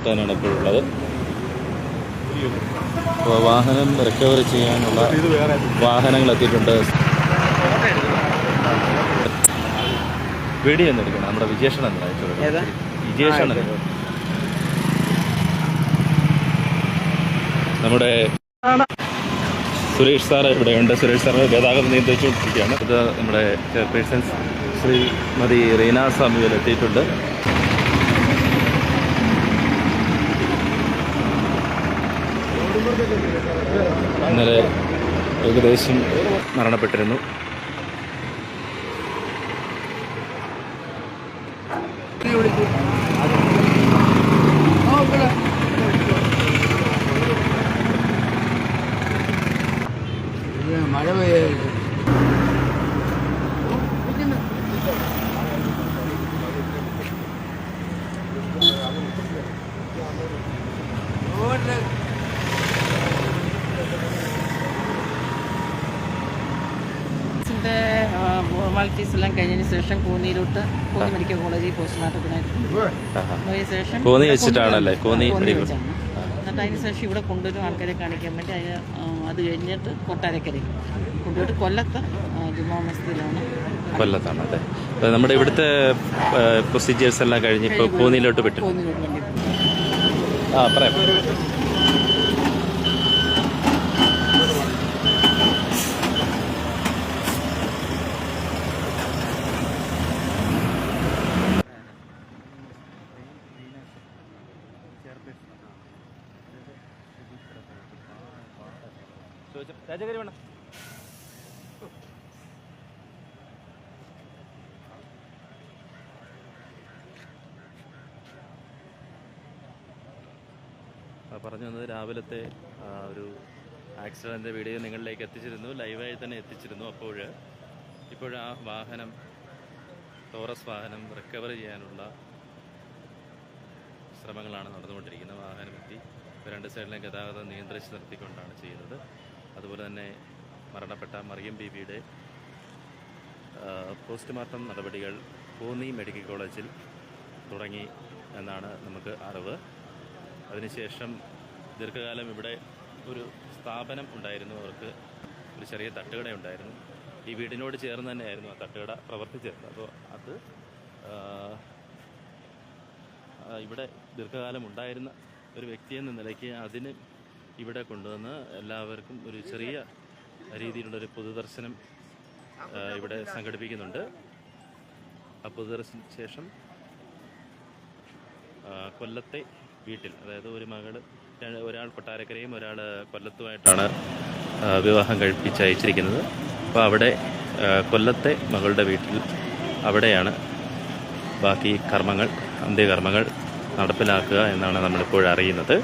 നടത്താനാണ് ഇപ്പോഴുള്ളത്. അപ്പോൾ വാഹനം റിക്കവർ ചെയ്യാനുള്ള വാഹനങ്ങൾ എത്തിയിട്ടുണ്ട്. വീഡിയോ ഒന്നും എടുക്കണം. നമ്മുടെ വിജേഷണം വിജേഷണം നമ്മുടെ സുരേഷ് സാറ് ഇവിടെയുണ്ട്. സുരേഷ് സാറ് ഗതാഗതം നിയന്ത്രിച്ചുകൊണ്ടിരിക്കുകയാണ്. ഇത് നമ്മുടെ ചെയർപേഴ്സൺ ശ്രീമതി റീന സാമുവൽ എത്തിയിട്ടുണ്ട്. ഇന്നലെ ഏകദേശം മരണപ്പെട്ടിരുന്നു. മഴ പെയ്യായിരുന്നു. ഫോർമാലിറ്റീസ് എല്ലാം കഴിഞ്ഞതിന് ശേഷം കോന്നിയിലോട്ട് കോന്നി മെഡിക്കൽ കോളേജിൽ പോസ്റ്റ്മോർട്ടത്തിനായിട്ട് പോയ ശേഷം കോന്നി വെച്ചിട്ടാണല്ലേ? കോന്നി വെച്ചാണ്. എന്നിട്ട് അതിന് ശേഷം ഇവിടെ കൊണ്ടുവരും ആൾക്കാരെ കാണിക്കാൻ വേണ്ടി. അത് കഴിഞ്ഞിട്ട് കൊട്ടാരക്കരയിൽ കൊണ്ടുപോയിട്ട് കൊല്ലത്ത് ജുമാ മസ്ജിദിലാണ്. കൊല്ലത്താണ് അല്ലേ? നമ്മുടെ ഇവിടുത്തെ പ്രൊസീജിയേഴ്സ് എല്ലാം കഴിഞ്ഞ് ഇപ്പോൾ കോന്നിയിലോട്ട് വിട്ടു. കോന്നിയിലോട്ട് വേണ്ടി പറയാം. രാജകരി വേണം. പറഞ്ഞു വന്നത് രാവിലത്തെ ഒരു ആക്സിഡൻറ്റ് വീഡിയോ നിങ്ങളിലേക്ക് എത്തിച്ചിരുന്നു, ലൈവായി തന്നെ എത്തിച്ചിരുന്നു. ഇപ്പോൾ ആ വാഹനം, ടോറസ് വാഹനം റിക്കവർ ചെയ്യാനുള്ള ശ്രമങ്ങളാണ് നടന്നുകൊണ്ടിരിക്കുന്നത്. വാഹനം എത്തി രണ്ട് സൈഡിലെയും ഗതാഗതം നിയന്ത്രിച്ച് നിർത്തിക്കൊണ്ടാണ് ചെയ്യുന്നത്. അതുപോലെ തന്നെ മരണപ്പെട്ട മറിയം ബീബിയുടെ പോസ്റ്റ്മോർട്ടം നടപടികൾ കോന്നി മെഡിക്കൽ കോളേജിൽ തുടങ്ങി എന്നാണ് നമുക്ക് അറിവ്. അതിനുശേഷം ദീർഘകാലം ഇവിടെ ഒരു സ്ഥാപനം ഉണ്ടായിരുന്നു. അവർക്ക് ഒരു ചെറിയ തട്ടുകട ഉണ്ടായിരുന്നു. ഈ വീടിനോട് ചേർന്ന് തന്നെയായിരുന്നു ആ തട്ടുകട പ്രവർത്തിച്ചിരുന്നത്. അപ്പോൾ അത് ഇവിടെ ദീർഘകാലം ഉണ്ടായിരുന്ന ഒരു വ്യക്തിയെന്ന നിലയ്ക്ക് അതിന് ഇവിടെ കൊണ്ടുവന്ന് എല്ലാവർക്കും ഒരു ചെറിയ രീതിയിലുള്ളൊരു പൊതുദർശനം ഇവിടെ സംഘടിപ്പിക്കുന്നുണ്ട്. ആ പൊതുദർശന ശേഷം കൊല്ലത്തെ വീട്ടിൽ, അതായത് ഒരു മകള്, ഒരാൾ കൊട്ടാരക്കരയും ഒരാൾ കൊല്ലത്തുമായിട്ടാണ് വിവാഹം കഴിപ്പിച്ചയച്ചിരിക്കുന്നത്. അപ്പോൾ അവിടെ കൊല്ലത്തെ മകളുടെ വീട്ടിൽ അവിടെയാണ് ബാക്കി കർമ്മങ്ങൾ, അന്ത്യകർമ്മങ്ങൾ നടപ്പിലാക്കുക എന്നാണ് നമ്മളിപ്പോൾ അറിയുന്നത്.